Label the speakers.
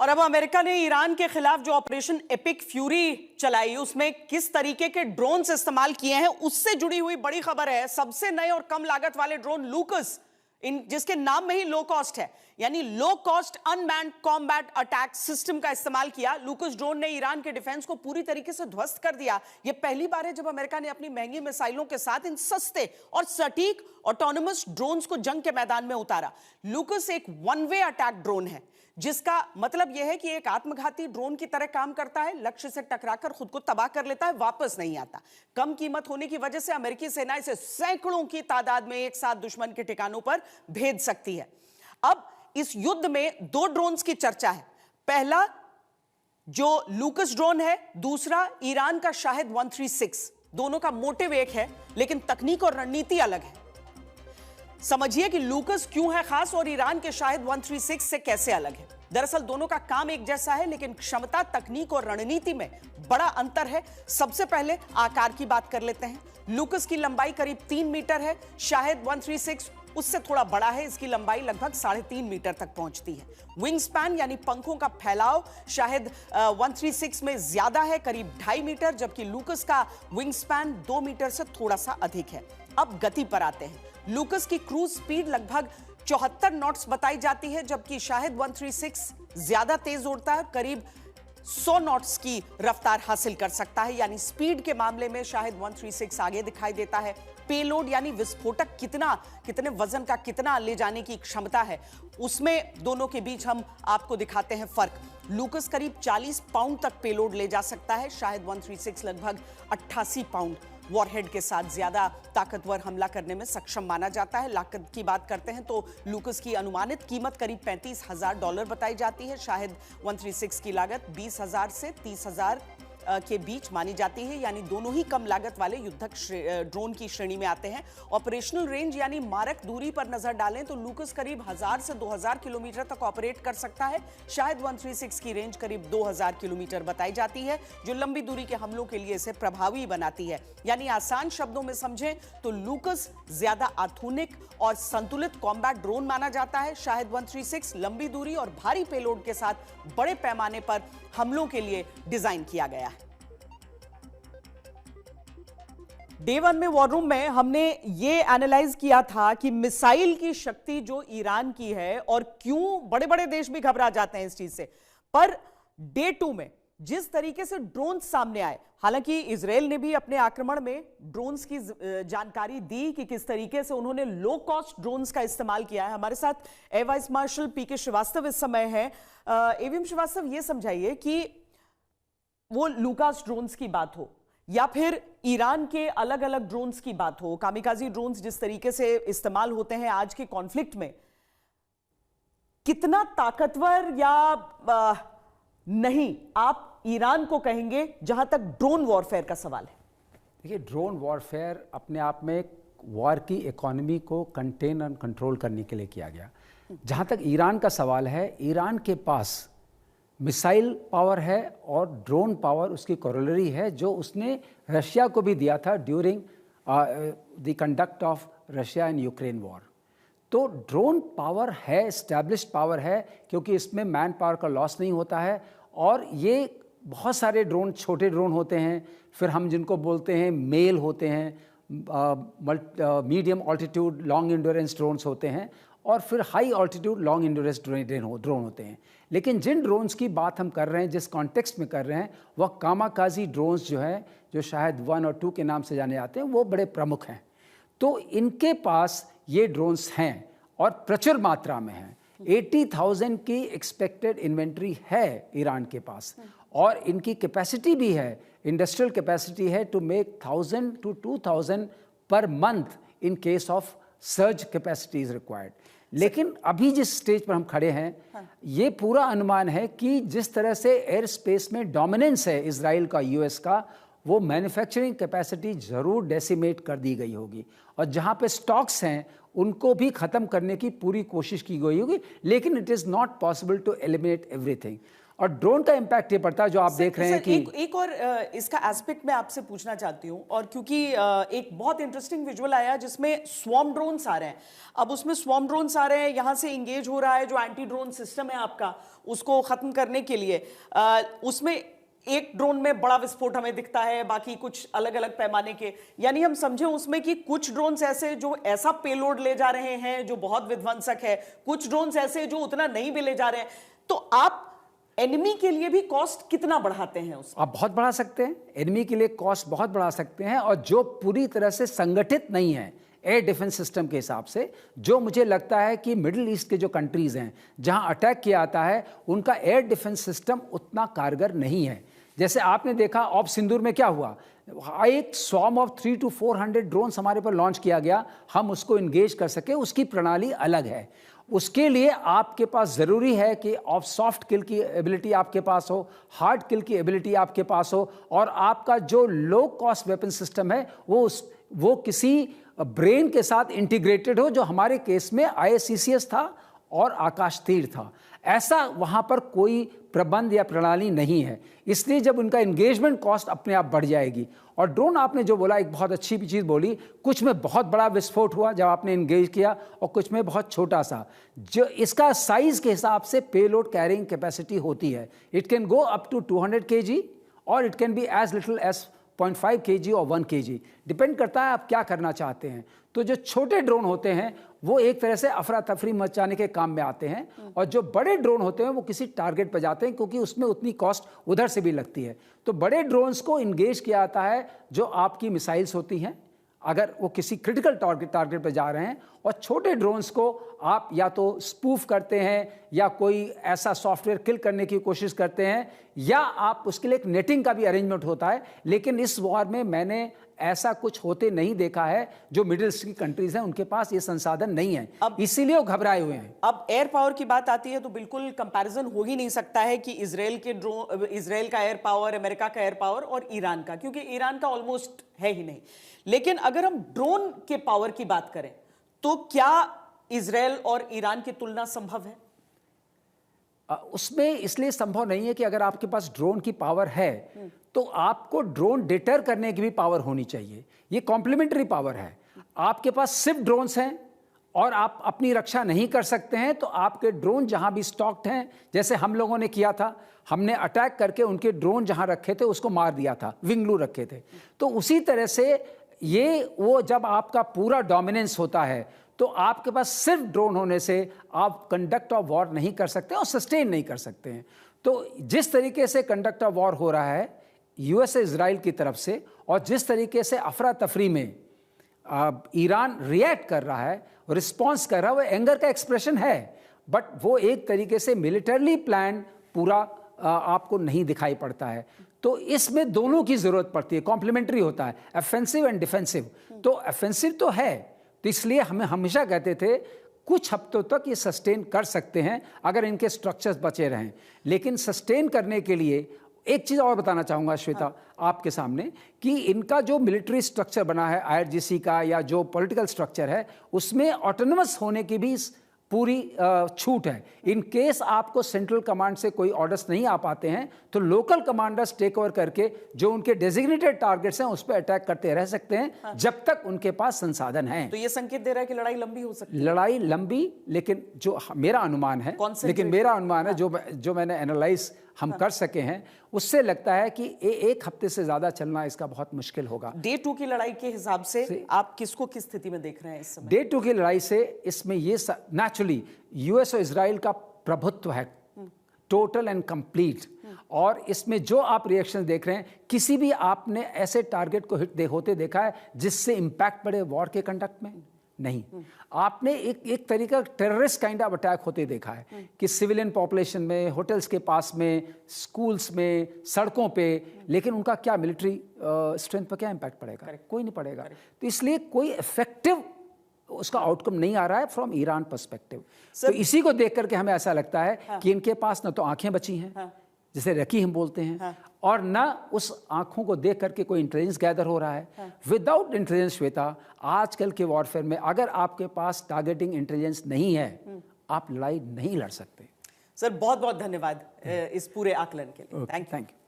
Speaker 1: और अब अमेरिका ने ईरान के खिलाफ जो ऑपरेशन एपिक फ्यूरी चलाई, उसमें किस तरीके के ड्रोन्स इस्तेमाल किए हैं, उससे जुड़ी हुई बड़ी खबर है। सबसे नए और कम लागत वाले ड्रोन लूकस, जिसके नाम में ही लो कॉस्ट है, यानी low cost unmanned combat attack system का इस्तेमाल किया। लूकस ड्रोन ने ईरान के डिफेंस को पूरी तरीके से ध्वस्त कर दिया। यह पहली बार है जब अमेरिका ने अपनी महंगी मिसाइलों के साथ इन सस्ते और सटीक ऑटोनोमस ड्रोन्स को जंग के मैदान में उतारा। लूकस एक वन वे अटैक ड्रोन है, जिसका मतलब यह है कि एक आत्मघाती ड्रोन की तरह काम करता है, लक्ष्य से टकराकर खुद को तबाह कर लेता है, वापस नहीं आता। कम कीमत होने की वजह से अमेरिकी सेना इसे सैकड़ों की तादाद में एक साथ दुश्मन के ठिकानों पर भेज सकती है। अब इस युद्ध में दो ड्रोन्स की चर्चा है। पहला जो लूकस ड्रोन है, दूसरा ईरान का शाहिद 136। दोनों का मोटिव एक है, लेकिन तकनीक और रणनीति अलग है। समझिए कि लूकस क्यों है खास और ईरान के शाहिद 136 से कैसे अलग है। दरअसल दोनों का काम एक जैसा है, लेकिन क्षमता, तकनीक और रणनीति में बड़ा अंतर है। सबसे पहले आकार की बात कर लेते हैं। लूकस की लंबाई करीब 3 मीटर है, शाहिद 136 उससे थोड़ा बड़ा है। इसकी लंबाई लगभग 3.5 मीटर तक पहुंचती है। विंग स्पैन यानी पंखों का फैलाव शाहिद 136 में ज्यादा है, करीब 2.5 मीटर, जबकि लूकस का विंग स्पैन 2 मीटर से थोड़ा सा अधिक है। अब गति पर आते हैं। लूकस की क्रूज स्पीड लगभग 74 नॉट्स बताई जाती है, जबकि शाहिद 136 ज्यादा तेज उड़ता है, करीब 100 नॉट्स की रफ्तार हासिल कर सकता है। यानी स्पीड के मामले में शाहिद 136 आगे दिखाई देता है। पेलोड यानी विस्फोटक कितने वजन का कितना ले जाने की क्षमता है, उसमें दोनों के बीच हम आपको दिखाते हैं फर्क। लूकस करीब 40 पाउंड तक पेलोड ले जा सकता है, शाहिद 136 लगभग 88 पाउंड वॉरहेड के साथ ज्यादा ताकतवर हमला करने में सक्षम माना जाता है। लागत की बात करते हैं तो लूकस की अनुमानित कीमत करीब $35,000 बताई जाती है। शाहिद 136 की लागत 20,000 से 30,000 के बीच मानी जाती है, यानी दोनों ही कम लागत वाले युद्धक ड्रोन की श्रेणी में आते हैं। ऑपरेशनल रेंज यानी मारक दूरी पर नजर डालें तो लूकस करीब 1000 से 2000 किलोमीटर तक ऑपरेट कर सकता है। शाहिद 136 की रेंज करीब 2000 किलोमीटर बताई जाती है, जो लंबी दूरी के हमलों के लिए इसे प्रभावी बनाती है। यानी आसान शब्दों में समझें तो लूकस ज्यादा आधुनिक और संतुलित कॉम्बैट ड्रोन माना जाता है। शाहिद 136 लंबी दूरी और भारी पेलोड के साथ बड़े पैमाने पर हमलों के लिए डिजाइन किया गया है। डे 1 में वॉर रूम में हमने ये एनालाइज किया था कि मिसाइल की शक्ति जो ईरान की है और क्यों बड़े बड़े देश भी घबरा जाते हैं इस चीज से। पर डे 2 में जिस तरीके से ड्रोन्स सामने आए, हालांकि इजराइल ने भी अपने आक्रमण में ड्रोन्स की जानकारी दी कि किस तरीके से उन्होंने लो कॉस्ट ड्रोन्स का इस्तेमाल किया है। हमारे साथ एयर वाइस मार्शल पीके श्रीवास्तव इस समय है। एवीएम श्रीवास्तव, ये समझाइए कि वो लूकास ड्रोन्स की बात हो या फिर ईरान के अलग अलग ड्रोन्स की बात हो, कामिकाजी ड्रोन्स जिस तरीके से इस्तेमाल होते हैं आज के कॉन्फ्लिक्ट में, कितना ताकतवर या नहीं आप ईरान को कहेंगे जहां तक ड्रोन वॉरफेयर का सवाल है?
Speaker 2: देखिए, ड्रोन वॉरफेयर अपने आप में वॉर की इकोनॉमी को कंटेन और कंट्रोल करने के लिए किया गया। जहां तक ईरान का सवाल है, ईरान के पास मिसाइल पावर है और ड्रोन पावर उसकी कोरोलरी है, जो उसने रशिया को भी दिया था during the conduct of Russia and Ukraine war. तो ड्रोन पावर है, एस्टैब्लिश्ड पावर है, क्योंकि इसमें मैन पावर का लॉस नहीं होता है। और ये बहुत सारे ड्रोन, छोटे ड्रोन होते हैं, फिर हम जिनको बोलते हैं मेल होते हैं, medium altitude long endurance drones होते हैं, और फिर high altitude long endurance drone होते हैं। लेकिन जिन ड्रोन्स की बात हम कर रहे हैं, जिस कॉन्टेक्स्ट में कर रहे हैं, वह कामाकाजी ड्रोन्स जो हैं, जो शायद 1 और 2 के नाम से जाने जाते हैं, वो बड़े प्रमुख हैं। तो इनके पास ये ड्रोन्स हैं और प्रचुर मात्रा में हैं। 80,000 की एक्सपेक्टेड इन्वेंट्री है ईरान के पास, और इनकी कैपेसिटी भी है, इंडस्ट्रियल कैपेसिटी है to make 1000 to 2000 per month in case of surge capacity is required. लेकिन अभी जिस स्टेज पर हम खड़े हैं, ये पूरा अनुमान है कि जिस तरह से एयर स्पेस में डोमिनेंस है इजराइल का, यूएस का, वो मैन्युफैक्चरिंग कैपेसिटी ज़रूर डेसिमेट कर दी गई होगी, और जहाँ पे स्टॉक्स हैं उनको भी ख़त्म करने की पूरी कोशिश की गई होगी। लेकिन it is not possible to eliminate everything. और ड्रोन का इम्पैक्ट ये पड़ता है जो आप देख रहे हैं कि
Speaker 1: एक और इसका एस्पेक्ट मैं आपसे पूछना चाहती हूं, और क्योंकि एक बहुत इंटरेस्टिंग विजुअल आया जिसमें स्वॉर्म ड्रोन्स आ रहे हैं। अब उसमें स्वॉर्म ड्रोन्स आ रहे हैं, यहां से इंगेज हो रहा है जो एंटी ड्रोन सिस्टम है आपका, उसको खत्म करने के लिए। उसमें एक ड्रोन में बड़ा विस्फोट हमें दिखता है, बाकी कुछ अलग अलग पैमाने के, यानी हम समझे उसमें कि कुछ ड्रोन्स ऐसे जो ऐसा पेलोड ले जा रहे हैं जो बहुत विध्वंसक है, कुछ ड्रोन्स ऐसे जो उतना नहीं भी ले जा रहे हैं। तो आप एनिमी के लिए भी कॉस्ट कितना बढ़ाते हैं उसमें?
Speaker 2: आप बहुत बढ़ा सकते हैं, एनिमी के लिए कॉस्ट बहुत बढ़ा सकते हैं, और जो पूरी तरह से संगठित नहीं है एयर डिफेंस सिस्टम के हिसाब से, जो मुझे लगता है कि मिडिल ईस्ट के जो कंट्रीज हैं जहां अटैक किया आता है, उनका एयर डिफेंस सिस्टम उतना कारगर नहीं है। जैसे आपने देखा ऑप सिंदूर में क्या हुआ, एक स्वॉर्म ऑफ 300 to 400 ड्रोन्स हमारे पर लॉन्च किया गया, हम उसको इंगेज कर सके, उसकी प्रणाली अलग है। उसके लिए आपके पास ज़रूरी है कि ऑफ सॉफ्ट किल की एबिलिटी आपके पास हो, हार्ड किल की एबिलिटी आपके पास हो, और आपका जो लो कॉस्ट वेपन सिस्टम है वो किसी ब्रेन के साथ इंटीग्रेटेड हो, जो हमारे केस में IACCS था और आकाश तीर था। ऐसा वहाँ पर कोई प्रबंध या प्रणाली नहीं है, इसलिए जब उनका एंगेजमेंट कॉस्ट अपने आप बढ़ जाएगी। और ड्रोन आपने जो बोला, एक बहुत अच्छी भी चीज़ बोली, कुछ में बहुत बड़ा विस्फोट हुआ जब आपने एंगेज किया, और कुछ में बहुत छोटा सा, जो इसका साइज के हिसाब से पेलोड कैरिंग कैपेसिटी होती है। It can go up to 200 kg और it can be as little as 0.5 kg और 1 kg, डिपेंड करता है आप क्या करना चाहते हैं। तो जो छोटे ड्रोन होते हैं वो एक तरह से अफरा तफरी मचाने के काम में आते हैं, और जो बड़े ड्रोन होते हैं वो किसी टारगेट पर जाते हैं, क्योंकि उसमें उतनी कॉस्ट उधर से भी लगती है। तो बड़े ड्रोन्स को इंगेज किया जाता है जो आपकी मिसाइल्स होती हैं, अगर वो किसी क्रिटिकल टारगेट पर जा रहे हैं, और छोटे ड्रोन्स को आप या तो स्पूफ करते हैं या कोई ऐसा सॉफ्टवेयर किल करने की कोशिश करते हैं, या आप उसके लिए एक नेटिंग का भी अरेंजमेंट होता है। लेकिन इस वॉर में मैंने ऐसा कुछ होते नहीं देखा है। जो मिडिल ईस्ट की कंट्रीज हैं उनके पास ये संसाधन नहीं है, इसीलिए वो घबराए हुए हैं।
Speaker 1: अब एयर पावर की बात आती है तो बिल्कुल कंपैरिजन हो ही नहीं सकता है कि इजराइल का एयर पावर, अमेरिका का एयर पावर और ईरान का, क्योंकि ईरान का ऑलमोस्ट है ही नहीं। लेकिन अगर हम ड्रोन के पावर की बात करें तो क्या इजराइल और ईरान की तुलना संभव है?
Speaker 2: उसमें इसलिए संभव नहीं है कि अगर आपके पास ड्रोन की पावर है तो आपको ड्रोन डिटर करने की भी पावर होनी चाहिए। ये कॉम्प्लीमेंट्री पावर है। आपके पास सिर्फ ड्रोन्स हैं और आप अपनी रक्षा नहीं कर सकते हैं, तो आपके ड्रोन जहां भी स्टॉक्ड हैं, जैसे हम लोगों ने किया था, हमने अटैक करके उनके ड्रोन जहां रखे थे उसको मार दिया था, विंगलू रखे थे। तो उसी तरह से वो जब आपका पूरा डोमिनेंस होता है तो आपके पास सिर्फ ड्रोन होने से आप कंडक्ट ऑफ वॉर नहीं कर सकते और सस्टेन नहीं कर सकते हैं। तो जिस तरीके से कंडक्ट ऑफ वॉर हो रहा है यूएस इजराइल की तरफ से, और जिस तरीके से अफरा तफरी में ईरान रिएक्ट कर रहा है, रिस्पॉन्स कर रहा है, वो एंगर का एक्सप्रेशन है, बट वो एक तरीके से मिलिटरली प्लान पूरा आपको नहीं दिखाई पड़ता है। तो इसमें दोनों की जरूरत पड़ती है, कॉम्प्लीमेंट्री होता है, ऑफेंसिव एंड डिफेंसिव। तो ऑफेंसिव तो है, तो इसलिए हमें हमेशा कहते थे कुछ हफ्तों तक ये सस्टेन कर सकते हैं अगर इनके स्ट्रक्चर्स बचे रहें। लेकिन सस्टेन करने के लिए एक चीज़ और बताना चाहूँगा श्वेता, आपके सामने, कि इनका जो मिलिट्री स्ट्रक्चर बना है IRGC का, या जो पॉलिटिकल स्ट्रक्चर है, उसमें ऑटोनमस होने की भी पूरी छूट है। इन केस आपको सेंट्रल कमांड से कोई ऑर्डर्स नहीं आ पाते हैं तो लोकल कमांडर्स टेक ओवर करके जो उनके डेजिग्नेटेड टारगेट्स हैं उस पर अटैक करते रह सकते हैं जब तक उनके पास संसाधन हैं।
Speaker 1: तो ये संकेत दे रहा है कि लड़ाई लंबी हो सकती है।
Speaker 2: लड़ाई लंबी, लेकिन जो मेरा अनुमान है, जो मैंने एनालाइज हम कर सके हैं, उससे लगता है कि एक हफ्ते से ज्यादा चलना इसका बहुत मुश्किल होगा।
Speaker 1: डे 2 की लड़ाई के हिसाब से आप किसको किस स्थिति में देख रहे हैं इस समय?
Speaker 2: डे 2 की लड़ाई से इसमें ये नेचुरली यूएस और इजराइल का प्रभुत्व है टोटल एंड कंप्लीट, और इसमें जो आप रिएक्शन देख रहे हैं, किसी भी आपने ऐसे टारगेट को हिट होते देखा है जिससे इंपैक्ट पड़े वॉर के कंडक्ट में? नहीं। आपने एक तरीका टेररिस्ट काइंड ऑफ अटैक होते देखा है कि सिविलियन पॉपुलेशन में, होटल्स के पास में, स्कूल्स में, सड़कों पे, लेकिन उनका क्या मिलिट्री स्ट्रेंथ पर क्या इंपैक्ट पड़ेगा? कोई नहीं पड़ेगा। तो इसलिए कोई इफेक्टिव उसका आउटकम नहीं आ रहा है फ्रॉम ईरान पर्सपेक्टिव। तो इसी को देख करके हमें ऐसा लगता है कि इनके पास न तो आंखें बची हैं, जिसे रकी हम बोलते हैं, और ना उस आंखों को देख करके कोई इंटेलिजेंस गैदर हो रहा है। विदाउट इंटेलिजेंस श्वेता, आजकल के वॉरफेयर में अगर आपके पास टारगेटिंग इंटेलिजेंस नहीं है, आप लड़ाई नहीं लड़ सकते।
Speaker 1: सर बहुत बहुत धन्यवाद इस पूरे आकलन के लिए। Thank you.